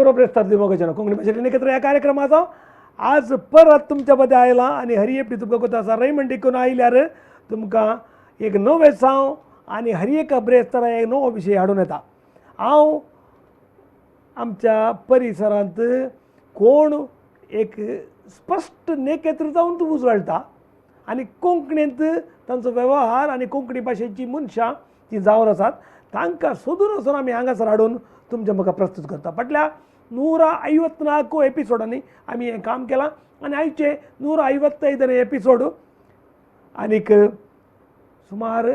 सर्व प्रेस्तातली मोगजन कोंकणी भाषेतली नेकेत्र या कार्यक्रमाचो आज परत तुमच्या मध्ये आयला आणि हरी एपटी तुमकां कोता आसा रई म्हणटी करून आयल्यार तुमकां एक नवे साव आणि हरी एका ब्रेस्तारा एक नवो विशय हाडून येता. हांव आमच्या परिसरांत कोण एक स्पश्ट नेकेत्र जावन तूं उजळटा आनी कोंकणींत तांचो वेव्हार आनी कोंकणी भाशेची मनशां जी जावन आसात तांकां सोदून वचून आमी हांगासर हाडून तुमच्या म्हाका प्रस्तूत करता. फाटल्या 154 एपिसोडांनी आमी हें काम केलां आनी आयचे 155 एपिसोड आनीक सुमार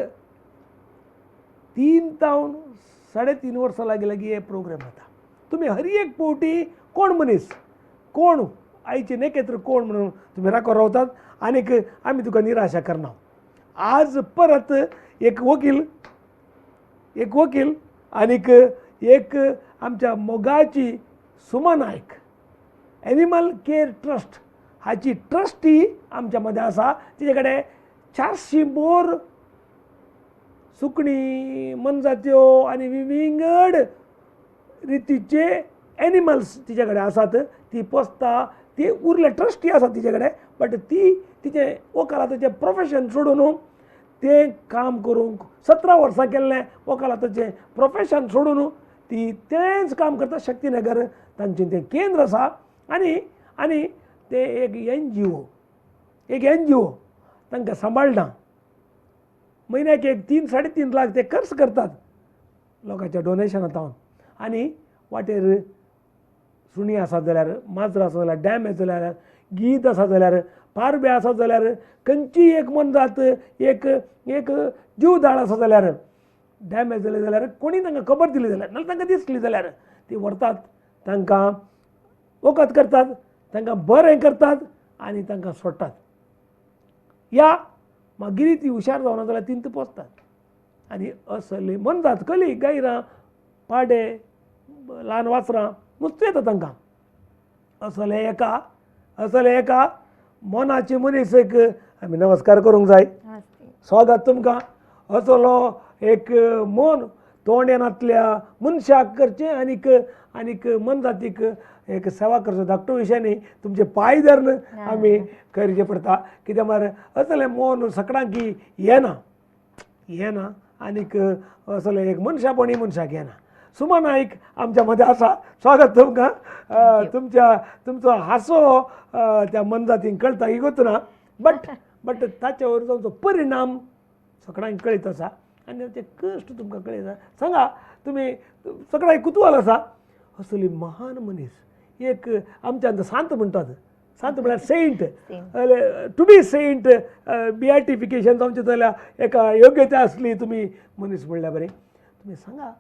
3 जावन 3.5 वर्सां लागीं हे प्रोग्राम जाता. तुमी हर एक फावटी कोण मनीस कोण आयचे नेकेत्र कोण म्हणून तुमी राखो रावतात आनीक आमी तुका निराशा करना. आज परत एक वकील आनीक एक आमच्या मोगाची सुमा नायक एनिमल केअर ट्रस्ट हाची ट्रस्टी आमच्या मध्ये आसा. तिचे कडेन 400 मोर सुकणी मनजात्यो आनी विंगड रितीचे एनिमल्स तिचे कडेन आसात. ती पोसता ती उरले ट्रस्टी आसा तिचे कडेन बट ती तिचे वकालताचें प्रोफेशन सोडून तें काम करूंक 17 वर्सां केल्लें वकालताचें प्रोफेशन सोडून ती तेंच काम करता. शक्तीनगर तांचें तें केंद्र आसा आनी ते एक NGO तांकां सांबाळटा. म्हयन्याक एक 3-3.5 लाख ते खर्च करतात लोकांच्या डोनेशनांतावन आनी वाटेर सुणी आसात जाल्यार माजरां आसा जाल्यार डॅमेज जाल्यार गीत आसा जाल्यार पारबे आसात जाल्यार खंयची एक मनजात एक जीवदाळ आसा जाल्यार डॅमेज जाले जाल्यार कोणी तांकां खबर दिली जाल्यार नाल्यार तांकां दिसली जाल्यार ती व्हरतात तांकां वखद करतात तांकां बरें करतात आनी तांकां सोडटात. या मागीर ती हुशार जावना जाल्यार तिंत पोसतात आनी असली मनजात कली गायरां पाडे ल्हान वासरां नुस्तें येता तांकां. असले एका मोनाचे मनीसक आमी नमस्कार करूंक जाय. स्वागत तुमकां. असलो एक मन तोंड्यानांतल्या मनशाक करचें आनीक मनजातीक एक सेवा करचो धाकटो विशयानी तुमचे पांय धरून आमी करचें पडटा. कित्याक म्हळ्यार असलें मन सगळ्यांक येना आनीक असलें एक मनशापणी मनशाक येना. सुमा नायक आमच्या मध्ये आसा. स्वागत तुमकां. तुमचो हांसो त्या मनजातींक कळटा ही गोत ना बट ताचे वरचो परिणाम सगळ्यांक कळीत आसा आनी ताचे कश्ट तुमकां कळयता. सांगा तुमी सगळ्यांक कुतूहल आसा. असली महान मनीस एक आमच्या सांत म्हणटात. सांत म्हळ्यार सेंट टू बी सेंट बिआयटिफिकेशन जावचें जाल्यार एका योग्यता आसली तुमी मनीस म्हणल्यार बरें. तुमी सांगा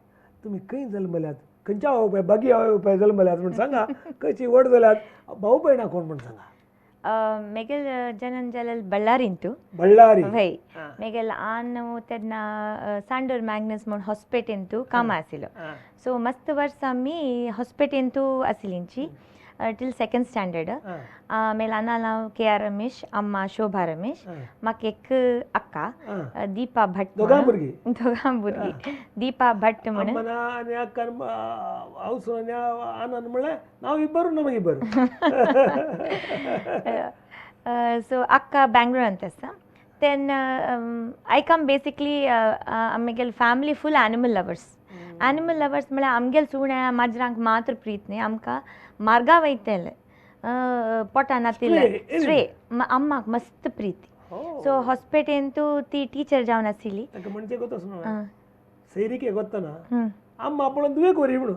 तुमी खंय जल्मल्यात खंयच्या आवय बागी आवय जल्मल्यात म्हण सांगा. खंयची व्हड जाल्यात भाऊ भयणा कोण म्हण सांगा. मेगेल जनन जालेल बಳ್ಳारींतू वय मेगेल आन तेन्ना सांडोर मॅग्नस म्हूण हॉस्पिटलांतू कामा आशिल्लो. सो मस्त वर्स आमी हॉस्पिटलांतू आशिल्लींची टील 2nd स्टँडर्ड. आಮೇಲೆ नांव KR रमेश, अम्मा शोभा रमेश, म्हाका एक अक्का दीपा भट. दोगां भुरगीं दीपा भट म्हणून आनंद म्हळ्यार नांव इब्बरू ना मागीर इब्बरू. सो अक्का बेंगलोरांत आसा. देन आय कम बेसिकली आमगेल फॅमिली फूल एनिमल लवर्स म्हळ्यार आमगेल सुण्या माजरांक मात्र प्रीत न्ही आमकां मार्गा वयतले पोटान आसले स्ट्रे अम्माक मस्त प्रीती. सो हॉस्पिटलांतू ती टीचर जावन आशिल्ली. म्हणजे सैरीक एक वतना अम्मा पळोवन तुवें कोरी म्हणून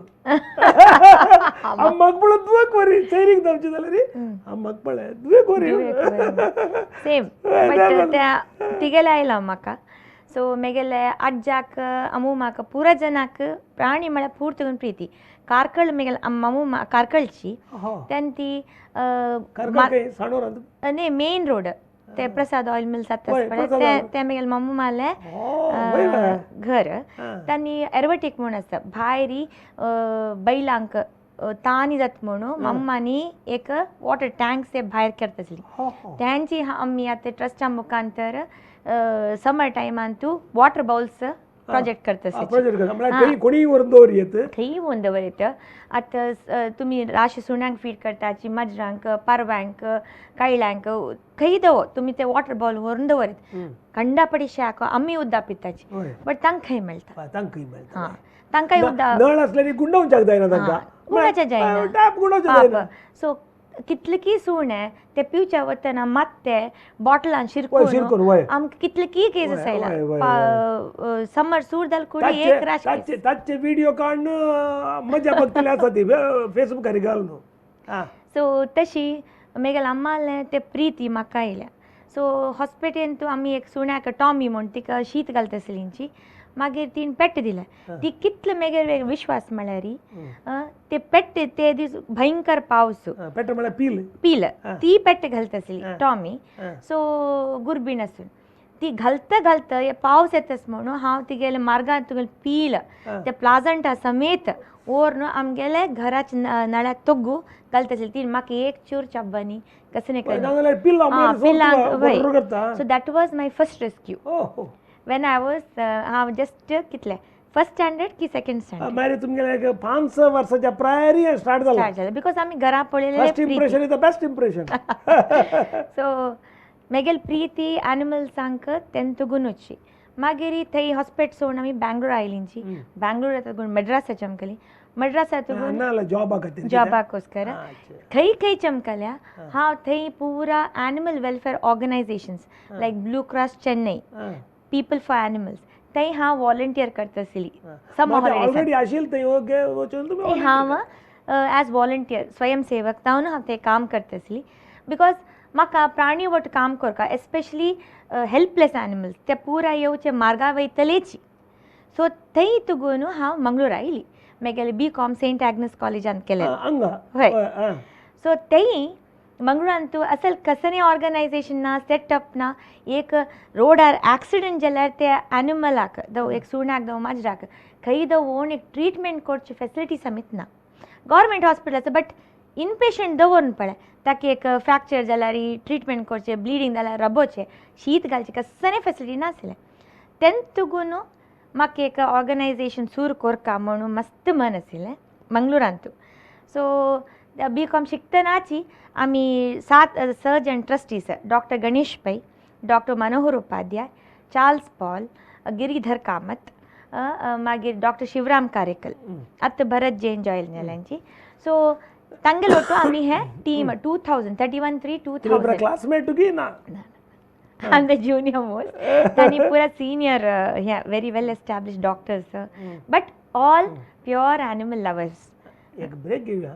अम्माक पळोवन तुवें कोरी सैरीक जावची जाल्यार रे अम्माक पळय तुवें कोरी सेम बट त्या तिगेले आयला म्हाका. सो मेगेले अज्जाक अम्मुमाक पुरा जनाक प्राणी म्हळ्यार पूर्त करून प्रीती. कारकळ मेगेल अम्मा कारकळची तेन्ना ती न्ही मेन रोड ते प्रसाद ऑयल मिल्स आसता ते मेगेल मम्मा माले घर तांणी एरवटीक म्हूण आसता भायरी बैलांक तानी जाता म्हणून मम्मानी एक वॉटर टँक्स ते भायर करता आसली. त्यांची आमी आतां ट्रस्टा मुखांतर समर टायमान तू वॉटर बाउल्स प्रोजेक्ट करता प्रोजेक्ट करता म्हणजे कोणी वरून दवर येतं खंयी वरून दवर येतं आतां तुमी राशी सुण्यांक फीड करताची मजरांक पारव्यांक कायळ्यांक खंयी दवर तुमी ते वॉटर बॉल व्हरून दवरीत कंडा पडी शाक आमी उदक पिताची बट तांकां खंय मेळटा तांकांय उदक नळ असल्याने गुंडावच्याक जायना तांकां गुणाच्या जायना टॅप गुंडावच्या जायना सो कितलेकी सुणे ते पिवच्या वतना मात ते बॉटलान शिरकून आमकां कितलेकी केसीस आयला समर सूर जाल कुडी एक राश ताचे व्हिडिओ काडून मजा बघतले आसा ती फेसबुकार घालून सो तशी मेगेल अम्माले ते प्रीती म्हाका आयल्या सो हॉस्पिटलान तूं आमी एक सुण्याक टॉमी म्हूण तिका शीत घालतसलींची मागीर तीन पेट्ट दिलें ती कितले मेगेर विश्वास म्हळ्यार ते पेट्ट ते दीस भयंकर पावस पेट्ट म्हळ्यार पील ती पेट्ट घालतसली टॉमी सो गुरबीण आसून ती घालता घालता पावस येतस म्हणून हांव तिगेले मार्गांत तुगेले पील ते प्लाझंटा समेत ओर न्हू आमगेले घराच्या नळ्याक तोग्गू घालतसली ती म्हाका एक चूर चाब्बानी कसने so that was my first rescue when I was हांव जस्ट कितले फर्स्ट स्टँडर्ड की सेकंड स्टँडर्ड मारे तुमगेले 5 वर्साच्या प्रायरी स्टार्ट जाला बिकॉज आमी घरा पळयलेले first impression is the best impression so मेगेल प्रीती एनिमल्सांक तेंतुगुनूची मागीर थंय हॉस्पिटल सोडून आमी बँगलोर आयलींची बँगलोर येतगून मद्रासा चमकली मद्रासातून जॉबाकोस्कर खंय खंय चमकल्या हांव थंय पुरा animal welfare organisations like blue cross Chennai people for animals थंय हांव वॉलंटियर करतसली समर हॉलिडेज हांव एज वॉलंटियर स्वयंसेवक जावन हांव तें काम करतसली बिकॉज म्हाका प्राणी वट काम करता एस्पेशली हेल्पलेस एनिमल्स ते पुरा येवचे मार्गा वयतलेची सो थंय तुगून हांव मंगळूर आयली मेगेले BCom सेंट एग्नेस कॉलेजान केलें हय सो थंय मंगळूरान तूं असल कसने ऑर्गनायझेशन ना सेटअप ना एक रोडार एक्सिडेंट जाल्यार ते एनिमलाक दो एक सुण्याक दो माजराक खंय दो व्हरून एक ट्रिटमेंट करची फेसिलिटी समेत ना गव्हर्मेंट हॉस्पिटलाचो बट इनपेशंट दवरून पळय ताका एक फ्रॅक्चर जाल्यार ट्रिटमेंट करचे ब्लिडींग जाल्यार रबोचे शीत घालचे कसने फेसिलिटी नासले तेन्ना म्हाका एक ऑर्गनायझेशन सुरू करता म्हणून मस्त मन आशिल्लें मंगळूरान तूं सो BCom शिकतनाची आमी 7 जण trustees doctor Ganesh Pai doctor Manohar Upadhyay Charles Paul Giridhar Kamat मागीर डॉक्टर शिवराम कारेकल आत्ता भरत जैन जॉयल नेल्यांची सो तांगेलोटू आमी हे टीम 2031 क्लासमेट की ना I'm the junior most. Tani pura senior, very well established doctors, but all pure animal lovers. एक ब्रेक घेऊया.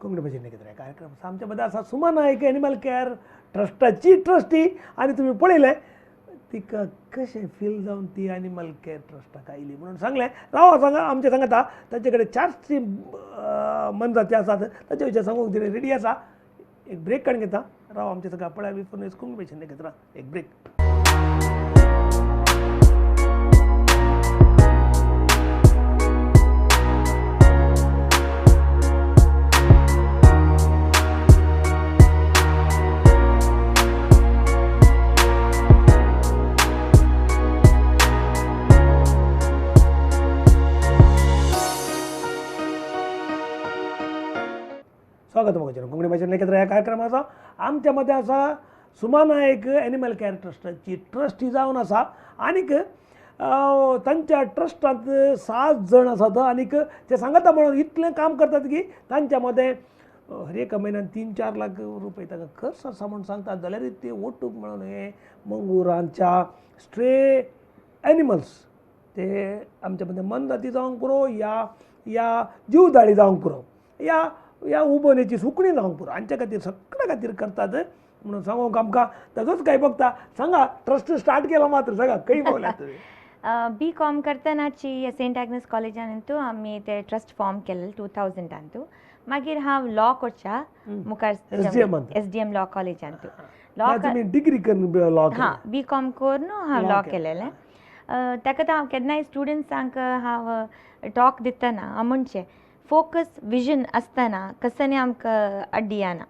कोंकणी भाषेत नेकेथ्राम कार्यक्रम आमच्यामध्ये असा सुमा नायक एनिमल केअर ट्रस्टाची ट्रस्टी आणि तुम्ही पळयलें तिका कशें फील जावन ती एनिमल केअर ट्रस्टाक आयली म्हणून सांगलें राव सांगा आमचे सांगता ताचे कडेन 4 स्ट्रीम मनजाती आसात ताचे विशयी सांगूंक तिणें रेडी आसा एक ब्रेक काडून घेता राव आमचे सगळ्या पळयावी फोन कोंकणी भाशेन नेकेथ्राम एक ब्रेक स्वागत मग कोंकणी भाशेन नेकेथ्राम ह्या कार्यक्रमाचा आमच्या मध्ये असा सुमा नायक एनिमल केअर ट्रस्टाची ट्रस्टी जावन आसा आनीक तांच्या ट्रस्टांत 7 जण आसात आनीक ते सांगता म्हणून इतलें काम करतात की तांच्या मध्ये हर एक म्हयन्यान 3-4 लाख रुपये ताका खर्च आसा म्हणून सांगतात जाल्यार ते ओटूक म्हणून हे मंगुरांच्या स्ट्रे एनिमल्स ते आमच्या मध्ये मनजाती जावंक पुरो या जीवदाळी जावंक पुरो या उबोनेची सुकणी जावंक पुरो हांच्या खातीर सगळ्या खातीर करतात म्हणून सांगूंक आमकां ताजोच काय बघता सांगा ट्रस्ट स्टार्ट केला मात्र सांगा खंय पावल्यात BCom करतनाची सेंट एग्नेस कॉलेजान तूं आमी ते ट्रस्ट फॉर्म केलें 2000 तूं मागीर हांव लॉ करच्या मुखार SDM लॉ कॉलेजान तूं लॉ डिग्री करून लॉ BCom करून हांव लॉ केलेलें ताका हांव केन्नाय स्टुडंट्सांक हांव टॉक दितना हांव म्हणचें फोकस विजन आसतना कसने आमकां अड्डी येना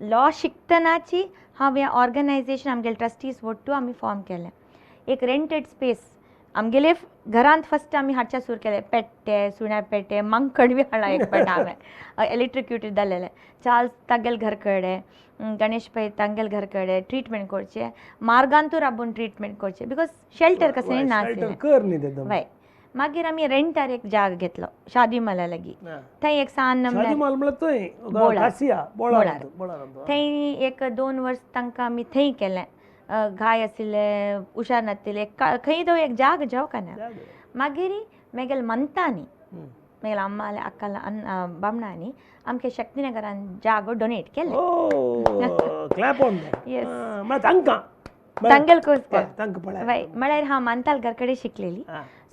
लॉ शिकतनाची हांव ह्या ऑर्गनायझेशन आमगेले ट्रस्टीज वट्टू आमी फॉर्म केलें एक रेंटेड स्पेस आमगेले घरांत फर्स्ट आमी हाडच्या सुरू केले पेट्टे सुण्या पेट्टे मंकड बी हाडला एक पाट हांवें इलेक्ट्रिक्यूटेड जाल्लेले चार्ल्स तांगेल घर कडेन गणेश पै तांगेल घर कडेन ट्रिटमेंट करचे मार्गांतू राबून ट्रिटमेंट करचे बिकॉज शेल्टर कसलें नासलें वय मागीर आमी रेंटार एक जाग घेतलो शादी माला लागीं थंय एक सान थंय एक 2 वर्स तांकां आमी थंय केलें घाय आशिल्ले हुशार नासले खंय तो एक जाग जाव काना मागीर मेगेल म्हणटानी मेगेल अम्मा अक्काला बामणांनी आमगे शक्तीनगरान जागो डोनेट केले तांगेल कोसकर वय म्हळ्यार हांव मानताल घर कडेन शिकलेली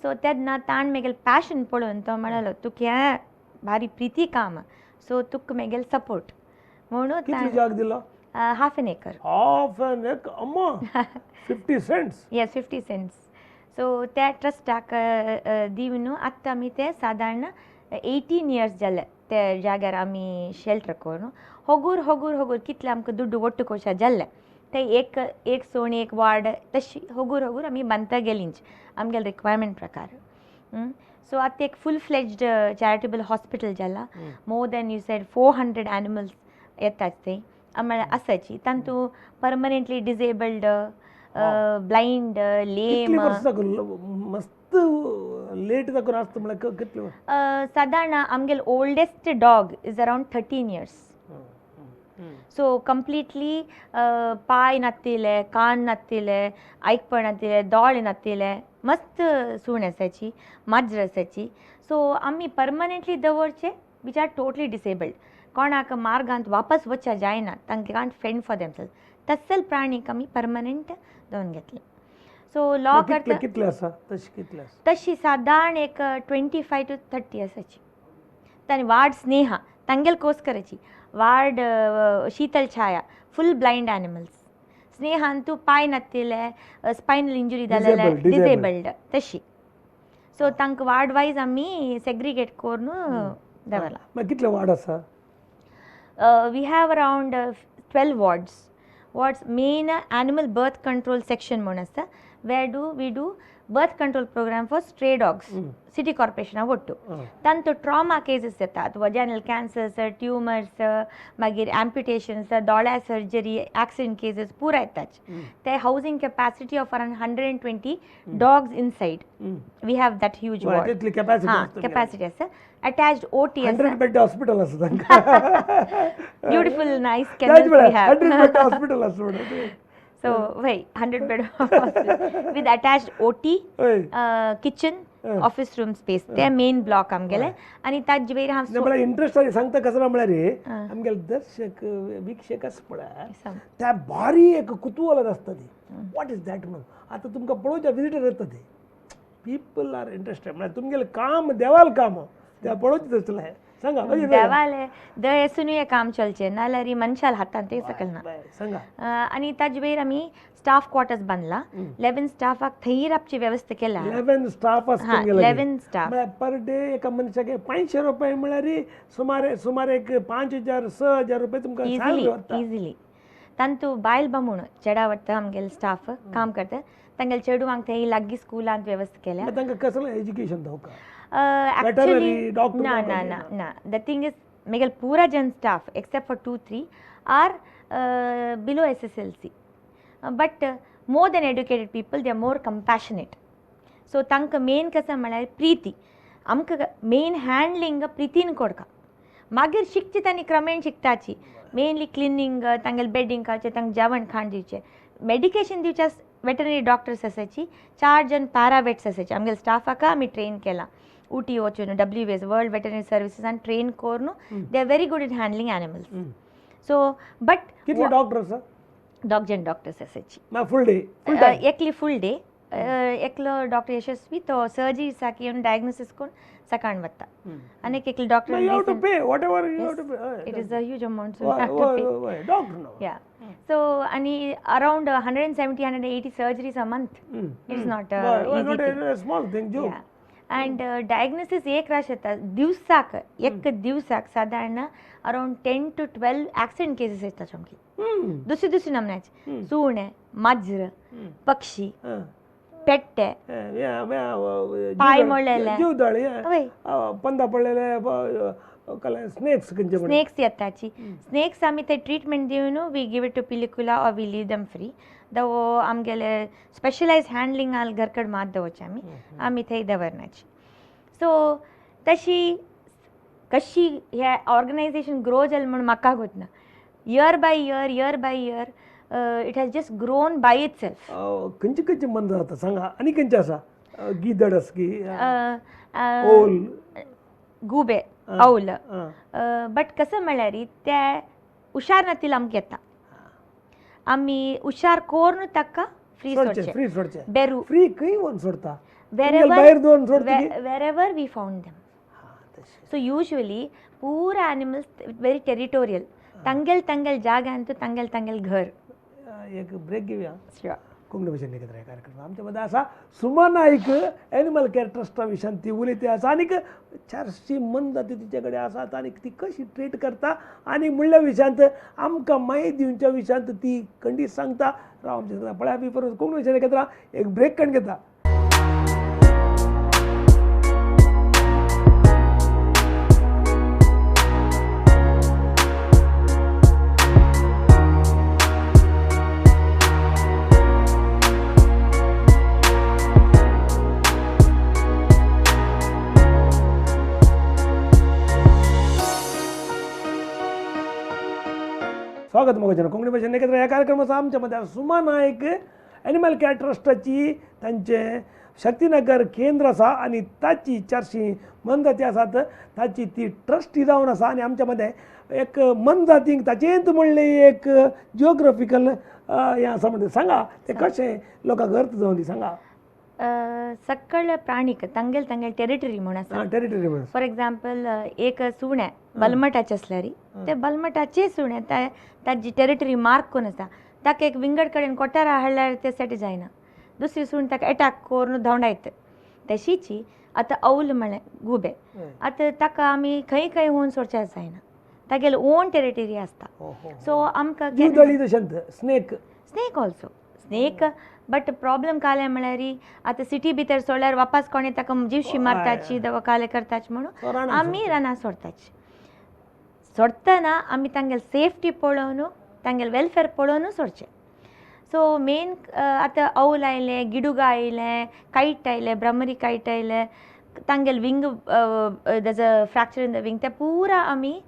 सो तेन्ना ताण मेगेल पॅशन पळोवन तो म्हणलो तुका हें भारी प्रिती काम सो तुका मेगेल सपोर्ट म्हणून जाग दिलो half an acre. Half an acre, amma. 50 cents. Yes, 50 cents. So त्या ट्रस्टाक दिवन आत्तां आमी ते सादारण 18 years जाले ते जाग्यार आमी शेल्टर करून होगूर होगूर होगूर कितले आमकां दुड्डू वट्ट कोशा जाल्ले ते एक सोण एक वार्ड तशी होगूर होगूर आमी बांदता गेलींच आमगेल रिक्वायरमेंट प्रकार सो आतां एक फूल फ्लेज्ड चॅरिटेबल हॉस्पिटल जाला more than you said 400 animals येतात ते आम्हाला असायची तांतू परमनेंटली डिसेबल्ड ब्लाइंड लेम मस्त लेट दाखोवन आसता म्हळ्यार कितले सादारण आमगेल oldest dog is around 13 years so completely पाय नासतिले कान नासतिले आयकपण नासतिले दोळे नासतिले मस्त सूण आसायची माजर आसायची सो आमी परमनेंटली दवरचे विच आर टोटली डिसेबल्ड कोणाक मार्गांत वापस वचचा जायना तांकां कांट फेंड फॉर देमसेल्स तस्सेल प्राणीक आमी परमनेंट दवरून घेतले सो लॉ करता कितले आसा तशी सादारण एक 25 to 30 आसाची ताणी वार्ड स्नेहा तांगेल कोसकराची वार्ड शीतल छाया फुल ब्लाइंड एनिमल्स स्नेहान तूं पाय नासतिले स्पायनल इंजुरी जालेले डिसेबल्ड तशी सो तांकां वार्ड वायज आमी सेग्रिगेट करून दवरला कितले वार्ड आसा we have around 12 wards. Main animal birth control section म्हणून आसा where we do birth control program for stray dogs. City corporation आवडतो तांतू trauma cases येतात vaginal cancers tumors मागीर amputations दोळ्या surgery accident cases पुरा येतात ते housing capacity of around 120 dogs inside. We have that huge ward. Capacity आसा attached OT 100 bed hospital आसा तांकां beautiful nice kennels we have 100 bed hospital आसा so wait 100 bed hospital with attached OT kitchen office room space ते main block आमगेले आणि ताज वेर हांव मला interest सांगता कसं म्हळ्यार आमगेले दर्शक वीक्षक आसा पळय त्या भारी एक कुतूहल आसता ती व्हॉट इज दॅट म्हणून आता तुमकां पळोवच्या विजिटर येता ते पीपल आर इंटरेस्टेड म्हळ्यार तुमगेलें काम देवाल काम त्या पळोवचें आसलें सांगा देवाले दयेसून काम चलचे नाल्यार मनशाल हातान ते सकल ना आणि ताज वेर आमी स्टाफ क्वार्टर्स बांधला 11 स्टाफाक थंय रावची वेवस्था केला 11 स्टाफ आसता 11 स्टाफ पर डे एका मनशाक 500 रुपये म्हळ्यार सुमार एक 5000 6000 रुपये तुमकां इजिली तांतू बायल बामूण चेडा वट्टा आमगेले स्टाफ काम करता तांगेले चेडूवांक थंय लागीं स्कुलांत वेवस्था केल्या तांकां कसलें education दिवका actually no the thing is megal pura jan staff except for 2-3 are below SSLC but more than educated people they are more compassionate so tanka main kasa म्हळ्यार प्रीती आमकां मेन हँडलिंग प्रितीन कोडका मागीर शिकची तांणी क्रमेण शिकताची मेनली क्लिनिंग तांगेले bedding करचें तांकां जेवण खाण दिवचें मेडिकेशन दिवचे वेटनरी डॉक्टर्स आसाची 4 जन पॅरावेट्स आसाचे आमगेले स्टाफाक आमी ट्रेन केला UT वचून WVS वर्ल्ड वेटनरी सर्विसेस आनी ट्रेन करून they are very good in handling animals so but कितले डॉक्टर्स डॉग डॉक्टर्स आसाची फुल डे एकली फुल डे एकलो डॉक्टर यशस्वी तो सर्जरी साकी येवन डायग्नोसिस करून सकाळ वता आनी एकलो doctor it is a huge amount so या सो आणि around 170-180 surgeries a month it's not a small thing जो and diagnosis एक राश येता दिवसाक एक दिवसाक साधारण अराउंड 10 to 12 accident cases येतात सामकी दुसरी नमण्याची सुणे माजर पक्षी पेट्टे पाय मोडलेले जीवदाळी पंदा पडलेले स्नेक्स स्नेक्स येताची स्नेक्स आमी ते ट्रीटमेंट दिवन we give it to Pilikula or we leave them free दवो आमगेले स्पेशलायज हँडलिंग आल घरकड मात दवरचे आमी थंय दवरनाची सो तशी कशी हे ऑर्गनायझेशन ग्रो जालें म्हण म्हाका कोतना year by year it has just grown by itself खंयचे मन जाता सांगा आनी खंयचे आसा गिदडस की ओल गुबे औल बट कसं म्हळ्यार ते हुशार नातील आमकां येता आमी हुशार कोरून ताका फ्री सोडचे बेरू फ्री खंय वन सोडता wherever we found them so usually पूरा animals very territorial तंगेल जागा आणि तंगेल घर एक ब्रेक घेऊया कोंकणी भाषेन एकत्र कार्यक्रम आमच्या मध्ये असा सुमा नाईक एनिमल केअर ट्रस्टा विशयान ती उलयती आसा आनीक 400 मन जाती तिच्याकडे आसात आनी ती कशी ट्रीट करता आनी म्हणल्या विशयांत आमकां माहिती दिवच्या विशयांत ती खंडीत सांगता राव आमच्या पळय आमी परत कोंकणी भाशेन एकत्र एक ब्रेक कण घेता स्वागत मग कोंकणी भाषेन एकत्र ह्या कार्यक्रमाचा आमच्या मध्ये सुमा नायक एनिमल केअर ट्रस्टाची तांचे शक्तीनगर केंद्र आसा आणि ताची 400 मन जाती आसात ताची ती ट्रस्टी जावन आसा आणि आमच्या मध्ये एक मन जातींक ताचेंत म्हणले एक जिओग्राफिकल हें आसा म्हणजे सांगा ते कशें लोकांक अर्थ जावन दी सांगा सकल प्राणीक तंगेल टेरिटरी म्हणून आसा टेरिटरी म्हणून फॉर एग्जांपल एक सुणे बलमटाचे असल्यारी ते बलमटाचे सुणे ताजी टेरिटरी मार्क कोण आसा ताका एक विंगड कडेन कोठारा हाडल्यार ते सेट जायना दुसरी सूण ताका अटॅक करून धांवडायत तशीची आतां औल म्हळें गुबे आतां ताका आमी खंय होवन सोडचें जायना तागेले ओन टेरिटरी आसता सो आमकां snake also snake but problem काले म्हळ्यार आतां सिटी भितर सोडल्यार वापस कोणी ताका जीवशी मारताची दवा काले करताची म्हणून आमी रानां सोडताची सोडतना आमी तांगेले सेफ्टी पळोवन तांगेले वेलफेअर पळोवन सोडचें सो मेन आतां औल आयले गिडुगा आयले कायट आयले ब्रह्मरी कायट आयले तांगेले विंग देज अ फ्रॅक्चर इन द विंग ते पुरा आमी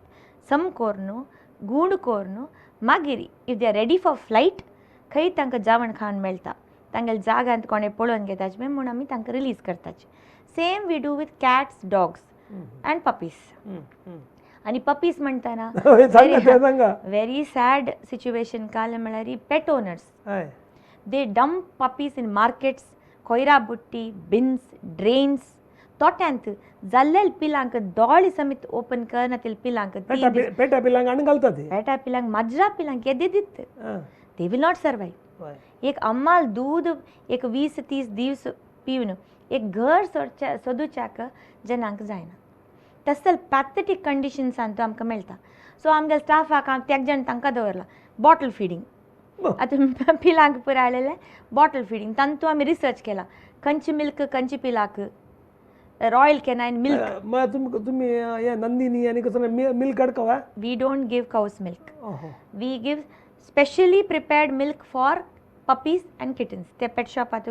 सम कोरून गूंड कोरून मागीर if they are ready for flight खंय तांकां जेवण खावन मेळटा तांगेले जाग्यांत कोणें पळोवन घेताचे म्हूण आमी तांकां रिलीज करताचे same we do with cats dogs and puppies आनी पपीज म्हणटाना व्हेरी सॅड सिच्युएशन काले म्हळ्यार pet owners they dump puppies in markets कोयरा बुट्टी बिन्स ड्रेन्स तोट्यांत जाल्लेले पिलांक दोळे समीत ओपन करनातील पिलांक पेटा पिलांक आनी घालता पेटा पिलांक माजरा पिलांक येदे दित दे विल नॉट सर्वाइव एक अम्माल दूध एक 20-30 दीस पिवन एक घर सोदूच्याक जनांक जायना तसल पॅथेटीक कंडिशन्सांत आमकां मेळटा सो आमगे स्टाफाक हांव तेग जाण तांकां दवरला बॉटल फिडींग आतां पिलांक पुरो आयलेले बॉटल फिडींग तांतू आमी रिसर्च केला खंयची मिल्क खंयची पिलाक रॉयल केनाइन मिल्क तुम्ही नंदिनी आनी कसं मिल्क काडका we don't give cows milk we give specially prepared milk for puppies and kittens ते पेट शॉपात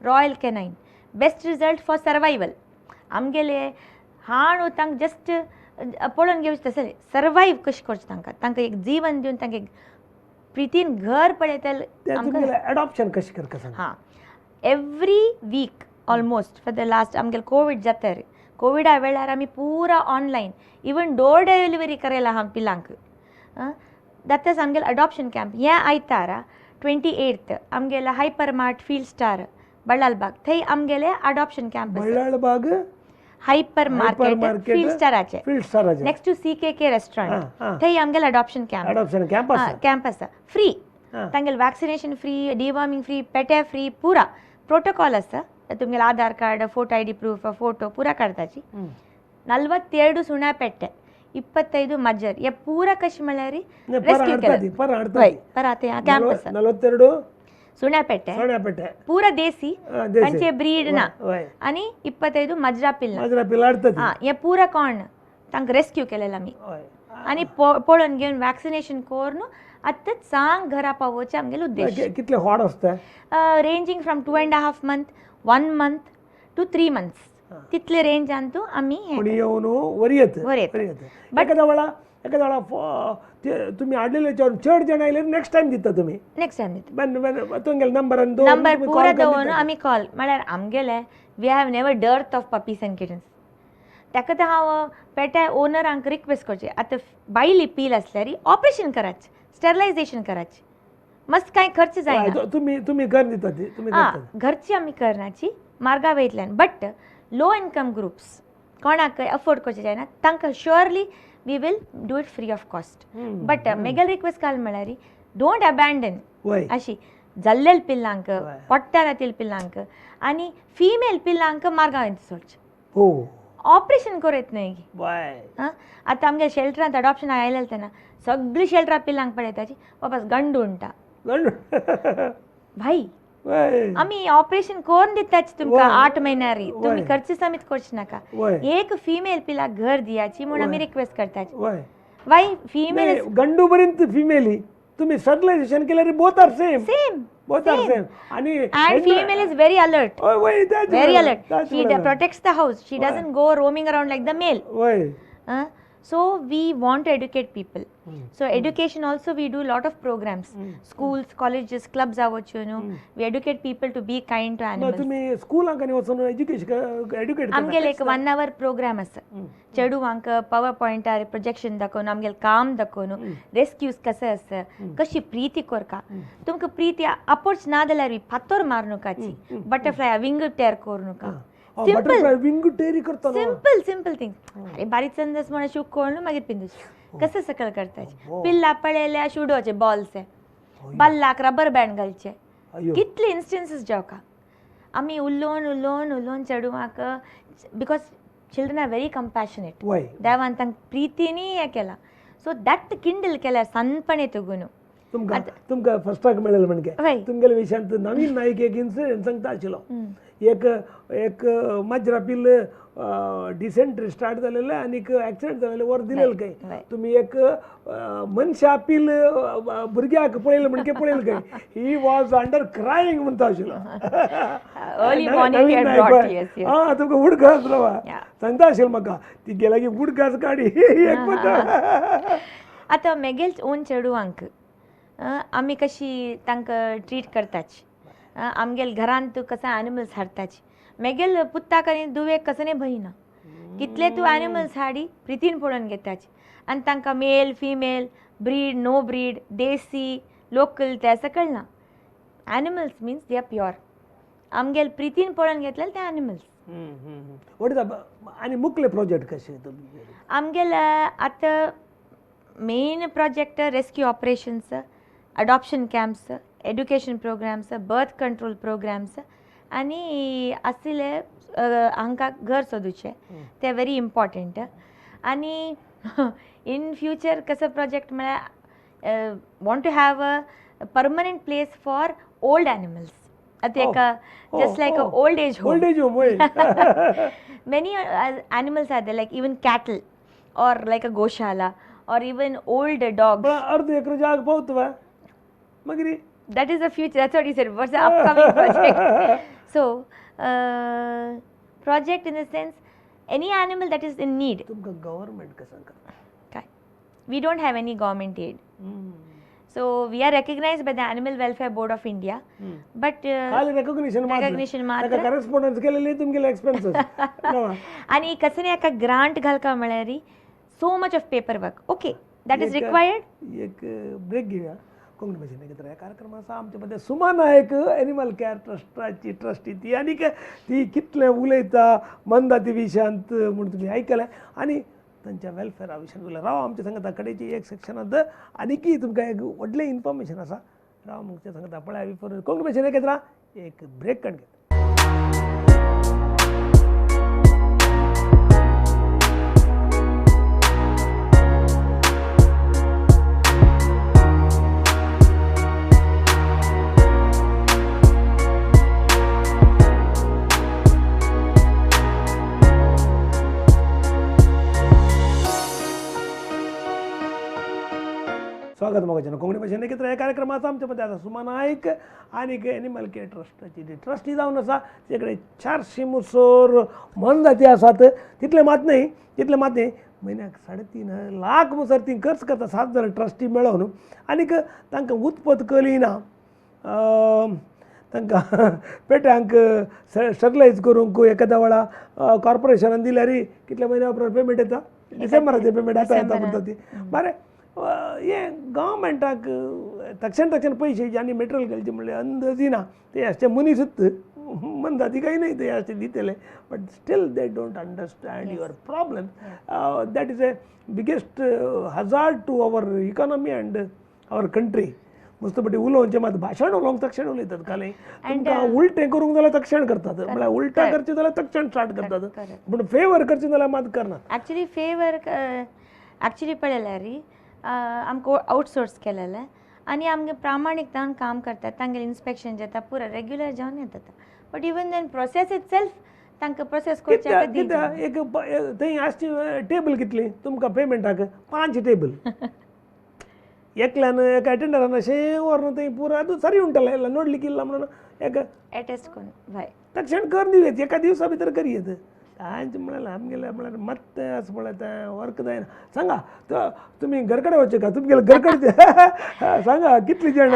Royal Canin best result for survival आमगेले हाण तांकां जस्ट पळोवन घेवचें तसलें सर्वायव कशें करचें तांकां एक जीवन दिवन तांकां एक प्रितीन घर पळयतले एडॉप्शन कशें करता हां every week almost for the last आमगेले कोवीड जातर कोविडा वेळार आमी पुरा ऑनलायन इवन डोर डिलिव्हरी करेला हांव पिलांक जाताच आमगेले अडॉप्शन कॅम्प हे आयतारा 28th आमगेले Hyper Mart Field Star Ballalbagh थंय आमगेले adoption camp Ballalbagh Hyper Market Field स्टाराचे नेक्स्ट टू CKK रेस्टॉरंट थंय आमगेले अडॉप्शन कॅम्प आसा फ्री तांगेले वॅक्सिनेशन फ्री डिवॉर्मिंग फ्री पेटे फ्री पुरा प्रोटोकॉल आसा तुमगेले Aadhaar card photo ID proof photo पुरा काडताची 42 सुण्या पेट्टे 25 मज्जर हे पूरा कशें म्हळ्यार रेस्क्यू केला पर आतां क्ಯಾಂಪ್ आसा 42 सुण्यापेटे सोन्यापेटे पूरा देसी देसी. तांचे ब्रीड ना वय आणि 25 मजरा पिल्ला माझ्या पिल्ला आडतं हे पुरा कोण तांकां रेस्क्यू केलेला आमी आणि पळोवन घेवन वॅक्सिनेशन करून आतांच सांग घरा पावोवचे आमगेलो उद्देश. कितले हॉट असता ranging from 2.5 months 1 month to 3 months title range आणतो आम्ही कोणी येऊन वरी येत But- एखाद्या वेळा तुम्ही आडलेल्याच्यावर चड जण आयले नेक्स्ट टाइम दिता तुम्ही नेक्स्ट टाइम तुमगेले नंबर नंबर पुरा दवरून आमी कॉल म्हळ्यार आमगेले we have never dearth of puppies and kittens. ताका तर हांव पेट्या ओनरांक रिक्वेस्ट करचे आतां बायली पील आसल्यार ऑपरेशन कराचे स्टरलायझेशन कराचे मस्त कांय खर्च जायना. तुम्ही घर दिता तुम्ही घरची आमी करनाची मार्गा वयतल्यान बट लो इनकम ग्रुप्स कोणाक अफोर्ड करचे जायना तांकां surely we will do it free of cost. But मेगल रिक्वेस्ट काल म्हळ्यार डोंट अबॅन्डन अशी जल्लेल पिल्लांक पोट्ट्या रातील पिल्लांक आनी फिमेल पिल्लांक मार्गा वयता सोडचे ऑपरेशन करूं न्ही. आतां आमगे शेल्टरांत अडॉप्शन आयलें तेन्ना सगळीं शेल्टरां पिल्लांक पळयताची वापस गंडू उंटा भाई आमी ऑपरेशन करून दिताची तुमकां 8 म्हयन्यार तुमी खर्च समीत करचे नाका. एक फिमेल पिलाक घर दियाची म्हणून आमी रिक्वेस्ट करताची. वाय फिमेल गंडू पर्यंत फिमेली तुम्ही स्टरलायझेशन केल्यार both are same both are same and female is very alert very alert she protects the house she doesn't go roaming around like the male. So we want to educate people. So education also we do lot of programs schools colleges clubs aవచ్చు we educate people to be kind to animals. तुम्ही स्कूलांक आनी वचून educate आमगेले एक 1 hour programme आसा चेडूवांक power पॉइंटार projection दाखोवन आमगेले काम दाखोवन रेस्क्यूज कशें आसा कशी प्रीती करका तुमकां प्रीती अप्रोच ना जाल्यार फातोर मारू नकाची बटरफ्लाय विंग टेर करूं नका. सिंपल थिंग अरे बारीक संदस म्हणून शूक करून मागीर पिंदूचे कसं सकल करताचे पिल्ला पळयल्या शुडोचे बॉल्स बल्लाक रबर बँड घालचे कितले इन्स्टन्सीस जावका आमी उलोवन चेडूवाक बिकॉज चिल्ड्रन आर व्हेरी कंपॅशनेट देवान तांकां प्रितीनी हें केलां सो दॅट किंडल केल्यार सनपणे तुगून तुमकां फस्टाक मेळ्ळें म्हणजे तुमगेल्या विशयांत नवीन नायक एक इन्सिडेंट सांगता आशिल्लो. एक मजरा पिल्ल डिसेंट्री स्टार्ट जालेलें आनी एक्सिडेंट जालेलें वर दिलेलें खंय तुमी एक मनशा पिल्ल भुरग्याक पळयलें म्हणजे पळयलें खंय ही वॉज अंडर क्रायींग म्हणटा आशिल्लो. तुमकां उडको आसलो सांगता आशिल्लो म्हाका ती गेल्या की उडकास काडी आतां मेगेल ओन चेडूवांक आमी कशी तांकां ट्रीट करताची आमगेल घरांत कसं एनिमल्स हाडताची मेगेल पुत्ताक आनी दुवेक कसं भयना कितले तूं एनिमल्स हाडी प्रितीन पळोवन घेताची आनी तांकां male female breed no breed desi local तें सकयल ना animals means they are pure आमगेल प्रितीन पळोवन घेतलेले ते एनिमल्स. आनी मुखले प्रोजेक्ट कशे आमगेल आतां main project rescue operations adoption camps education programmes birth control programmes आनी आसले हांकां घर सोदूचे ते व्हेरी इम्पॉर्टंट. आनी इन फ्युचर कसो प्रोजेक्ट म्हळ्यार want to have a permanent place for old animals आतां एका just like a old age home many animals are there like even cattle or like a goshala or even old dogs. अर्ध acre जाग पावतवा मगरी that is the future, that's what he said, what's the upcoming project. So project in the sense any animal that is in need. तुमका government कसं करता काय we don't have any government aid. So we are recognized by the Animal Welfare Board of India. But खाली recognition मात्र correspondence केलेले तुमगेले expenses आणि कसने एका ग्रांट घालका म्हळ्यार so much of paperwork okay that is required. एक ब्रेक घेऊया. कोंकणी भाषेने एकत्र या कार्यक्रमाचा आमच्यामध्ये सुमा नायक एनिमल केअर ट्रस्टाची ट्रस्टी ती आणि ती कितले उलयता मंदा ती विशयांत म्हणून तुम्ही ऐकलं आणि त्यांच्या वेलफेअरा विशयान उलय राव आमच्या सांगता कडेची एक सेक्शनात आणि की तुमकां एक व्हडलें इन्फॉर्मेशन आसा राव आमच्या सांगता पळय कोंकणी भाशेन एकत्र एक ब्रेक काड घेता. स्वागत मोगाच्या कोंकणी भाशेन नकेत्र ह्या कार्यक्रमाचा आमच्या मध्ये आता सुमा नायक आणि एनिमल केअर ट्रस्टाची ट्रस्टी जावन आसा तेकडे 400 मुसोर मन जाती आसात तितले मात नाही म्हयन्याक 3.5 लाख मुसोर ती खर्च करता 7 जण ट्रस्टी मेळोवन आनीक तांकां उत्पत कलिना तांकां पेट्यांक स्टरलायज करूंक एखाद्या वेळा कॉर्पोरेशनान दिल्यार कितल्या म्हयन्या उपरांत पेमेंट येता डिसेंबराचे पेमेंट येता म्हणटा ती बरें हे गव्हर्मेंटाक तक्षण पैसे ज्यांनी मटेरियल घालचे म्हणले अंदाजी ना ते असे मनीसच म्हणतात ती काही नाही ते असे दितले but still they don't understand your problem that is a biggest hazard to our economy and our country मस्तपटी उलोवचे मात भाशण उलोवंक तक्षण उलयतात खाली तुमकां उलटें करूंक जाल्यार तक्षण करतात म्हळ्यार उलटा करचें जाल्यार तक्षण स्टार्ट करतात पूण फेवर करचें जाल्यार मात करनात एक्चुअली फेवर एक्चुअली पळयल्यार आमकां आउटसोर्स केलेलें आनी आमगे प्रामाणिकतान काम करतात तांगेलें इन्स्पेक्शन जाता पुरो रेग्युलर जावन येता but even then process itself तांकां प्रोसेस करच्या एक थंय आसची टेबल कितली तुमकां पेमेंटाक 5 टेबल एकल्यान एका अटेंडरान अशें व्हरून थंय पुरो ಅದು ಸರಿ ಉಂಟಲ್ಲ ನೋಡ್ಲಿಕ್ಕೆ ಇಲ್ಲ म्हणून एक अटेस्ट करून भाय तक्षण कर दिवेत एका दिवसा भितर करियेत तांचे म्हळ्यार आमगेले म्हळ्यार मत्ते असं पळयत वर्क जायना सांगा तुमी घरकडे वचचे का तुमगेले घरकडचे सांगा कितली जण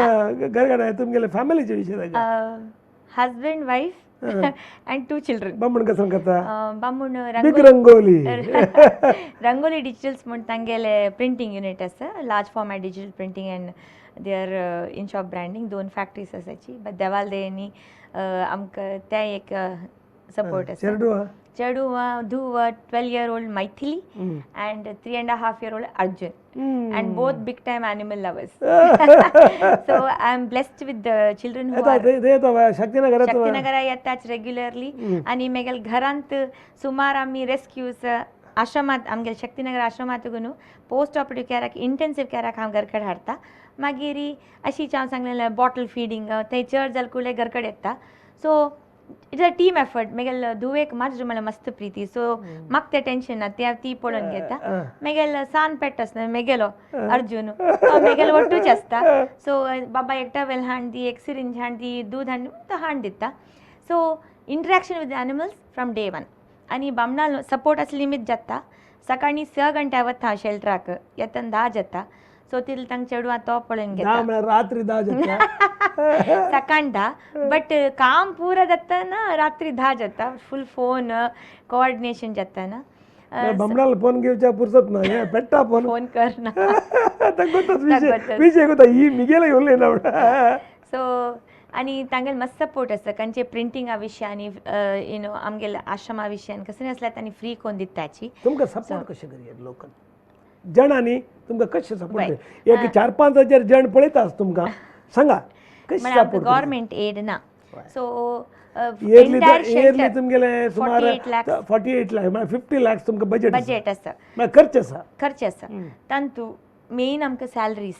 घरकडे तुमगेले फॅमिलीचे विषय सांगा हस्बंड वाईफ and 2 children बामण कसं करता बामण रंगोली रंगोली डिजिटल्स म्हण तांगेले प्रिंटिंग युनिट आसा large format digital printing and there in shop branding 2 factories आसाची बट देवाल देनी आमकां ते एक सपोर्ट आसा चेडूवा धुवा 12-year-old Maithili and 3.5-year-old Arjun and both big time animal lovers so I am blessed with the children who are शक्तिनगरा येतात regularly आणि मेगेल घरांत सुमार आमी रेस्क्यूज आश्रमात आमगेल शक्तिनगर आश्रमात न्हू पोस्ट ऑपरेटिव्ह कॅराक इंटेन्सिव्ह कॅराक हांव घरकडे हाडटा मागीर अशी हांव सांगलेलें बॉटल फिडींग ते चड जाल कुले घरकडे येता so it's a team effort मेगेल धुवेक म्हाजे म्हळ्यार मस्त प्रिती सो म्हाका तें टेन्शन ना ते ती पळोवन घेता मेगेल सान पेट आसता मेगेलो अर्जून मेगेल वट्टूच आसता सो बाबा एकटा वेल हांड दी एक सिरिंज हांड दी दूध हांड तो हांड दिता so interaction with the animals from day 1 आनी बामणाल सपोर्ट असं लिमिट जाता सकाळी 6 घंट्या वता हांव शेल्टराक येतना 10 जाता सो तितले तांकां चेडवां तो पळोवन घेता रात्री 10 जाता सकाळ 10 बट काम पूरा जाता ना रात्री 10 जाता फुल फोन कोऑर्डिनेशन जाता ना बमणाल फोन घेवच्या पुरसत ना हे पेट्टा फोन करना विषय गोता ही मिगेला येवले ना सो आनी तांगेल मस्त सपोर्ट आसता तांचे प्रिंटिंगा विशय आनी यू नो आमगेल्या आश्रमा विशयान कसले आसल्यार तांणी फ्री कोन्न दिताची तुमकां सपोर्ट कशें करियेत लोकल जणांनी तुमकां कशें सपोर्ट एक 4-5 हजार जण पळयता तुमकां सांगा कशें सपोर्ट गव्हर्नमेंट एड ना सो इयरली तुमगेले सुमार 48 लाख म्हळ्यार 50 लाख तुमकां बजेट आसा म्हळ्यार खर्च आसा तांतू मेन आमकां सॅलरीज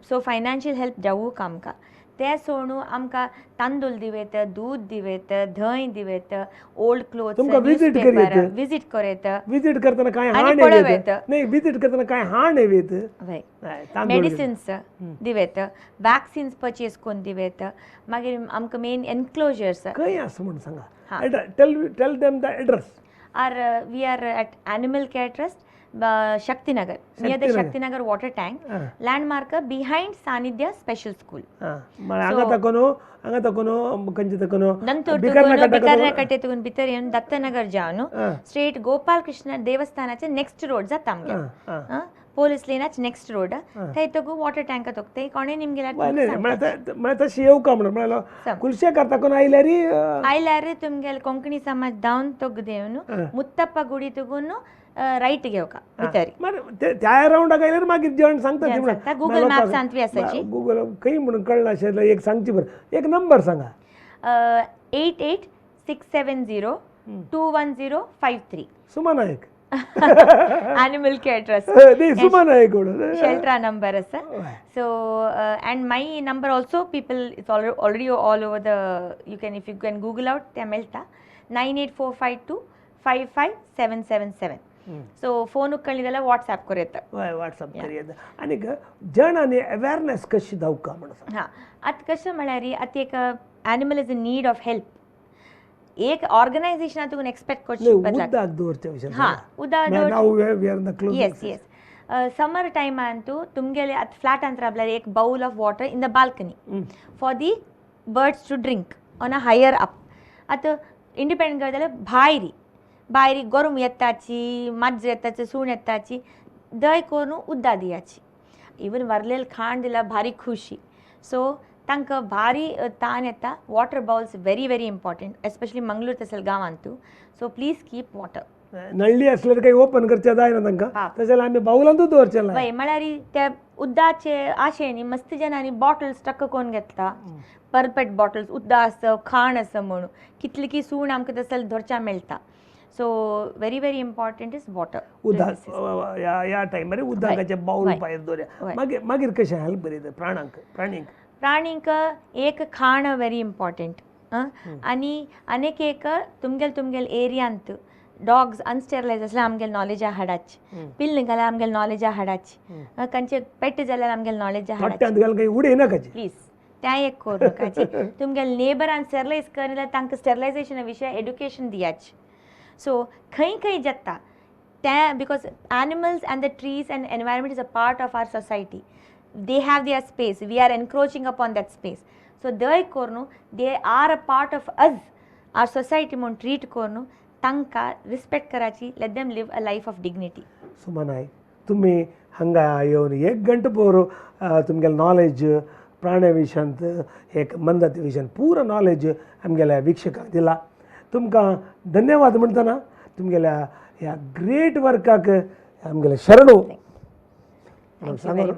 सो फायनान्शियल हेल्प जावूक आमकां ते सोडून आमकां तांदूळ दिवेत दूध दिवेत धंय दिवेत ओल्ड क्लोथ्स विजिट करेत विजिट करतना काय हाण येवेत नाही विजिट करतना काय हाण येवेत मेडिसिन्स दिवेत वॅक्सिन्स परचेस कोन्न दिवेत मागीर आमकां मेन एनक्लोजर्स खंय आसा म्हूण सांगा tell them the address we are at animal care trust Shaktinagar near the Shaktinagar water tank landmark behind Sannidhya special school हांगा तकोनो कंचे तकोनो बिकर्णकट्टे तकून भितर येवन दत्तनगर जावन स्ट्रेट गोपाल कृष्ण देवस्थानाचे नेक्स्ट रोड जाता आमगे पोलीस लेनाचे नेक्स्ट रोड थंय तकू वॉटर टँक थंय कोणे निमगेल्यार म्हळ्यार तशें येवका म्हणून म्हळ्यार कुलशे करता आयल्यार तुमगेले कोंकणी समाज धांवन तोग देवन मुत्तप्पा गुडी तकून राईट घेवका भितर त्या राउंडाक आयल्यार मागीर जण सांगता गुगल मॅप सांगवी आसाची गुगल खंय म्हणून कळना अशें एक सांगची बरं एक नंबर सांगा 8867021053 सुमा नायक एनिमल केअर ट्रस्ट सुमा नायक शेल्टरा नंबर आसा so and my number also people it's already all over the you can if you can Google out ते मेळटा 98452 55777 सो फोन उखळणी जाल्यार व्हॉट्सॲप करूं येता. हय व्हॉट्सॲप करूं येता. आनीक जण आनी अवेरनेस कशी जावका म्हणून हां आतां कशें म्हळ्यार आतां एक animal is in need of help. एक ऑर्गनायझेशना तुका एक्सपेक्ट करची पडटा. उदक दवरच्या विशयान हां उदक दवरचें. Yes yes. समर टायमान तूं तुमगेले आतां फ्लॅटांत रावल्यार एक bowl of water in the balcony for the birds to drink on a higher up. आतां इंडिपेंडंट घर जाल्यार भायरी गोरम येताची, माजर येताची, सूण येताची, दय करून उदक दियाची. इवन वरलेल खाण दिल्यार भारी खुशी. सो तांकां भारी ताण येता. Water bowls very very important, especially Mangalore तसल्या गांवांत तूं. So please keep water. नळली असल्यार काही ओपन करचें जायना तांकां, तशें जाल्यार आमी बाउलांतूच दवरचें ना. हय म्हळ्यार त्या उदकाचे आशेनी मस्त जनांनी बॉटल्स टक्क करून घेतला. परपेट बॉटल्स उदक आसा खाण आसा म्हणून कितले की सूण आमकां तसले धरच्या मेळटा. So very very important is water. उदक ह्या टायमार उदकाचे बाऊल भायर दवरया. मागीर कशें हेल्प करीत प्राणींक एक खाण व्हेरी इम्पॉर्टंट. आनीक एक तुमगेल एरियांत डॉग्स अनस्टेरलायज असल्यार आमगेले नॉलेजा हाडाची. पिल्ल जाल्यार आमगेले नॉलेजा हाडाची. खंयचे पेट जाल्यार आमगेले नॉलेजा हाडाची. प्लीज तें एक करूं नाकाची. तुमगेले नेबरान स्टेरलायज करिल्यार तांकां स्टेरलायजेशना विशय एड्युकेशन दियाची. सो खंय जाता तें because animals and the trees and environment is a part of our society. They have their space, we are encroaching upon that space. So दय करून they are a part of us, our society म्हणून treat करून तांकां respect कराची. Let them live a life of dignity. Suma Nayak, तुमी हांगा येवन 1 घंटा पोर तुमगेलें नॉलेज प्राण्या विशयांत एक मनजाती विशयान पूर्ण नॉलेज आमगेल्या वीक्षकांक दिला. तुमकां धन्यवाद म्हणटना तुमगेल्या ह्या ग्रेट वर्काक आमगेले शरणो सांगून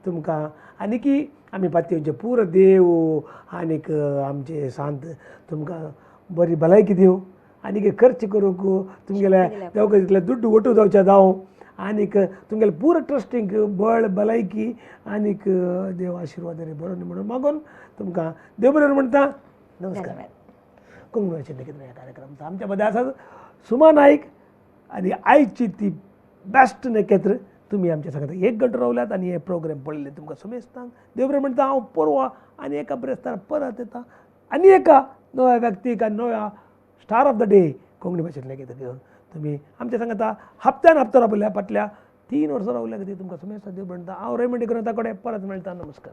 तुमकां आनीकी आमी पातयेचे पूर देव आनीक आमचे सांत तुमकां बरी भलायकी दिवं. आनीक खर्च करूंक तुमगेल्या देवका तितले दुड्ड ओटू जावचें जावं. आनीक तुमगेले पूर ट्रस्टींक बळ भलायकी आनीक देव आशिर्वाद बरोवन म्हणून मागून तुमकां देव बरें म्हणटा. नमस्कार. कोंकणी भाशेंत नकेत्र ह्या कार्यक्रमांत आमच्या मदें आसात सुमा नायक आनी आयची ती बेस्ट नकेत्र. तुमी आमच्या सांगात 1 घंटो रावल्यात आनी हे प्रोग्राम पळयले तुमकां समेस्तांक देव बरें म्हणटा. हांव परवा आनी एका ब्रेस्तार परत येता आनी एका नव्या व्यक्तीक आनी नव्या star of the day Konkani भाशेंतले कितें घेवन तुमी आमच्या सांगाता हप्त्यान हप्तो रावल्या फाटल्या 3 वर्सां रावल्या कितें तुमकां समेस्तांक देव म्हणटा. हांव रेमेंडी करून ताकडे परत मेळटा. नमस्कार.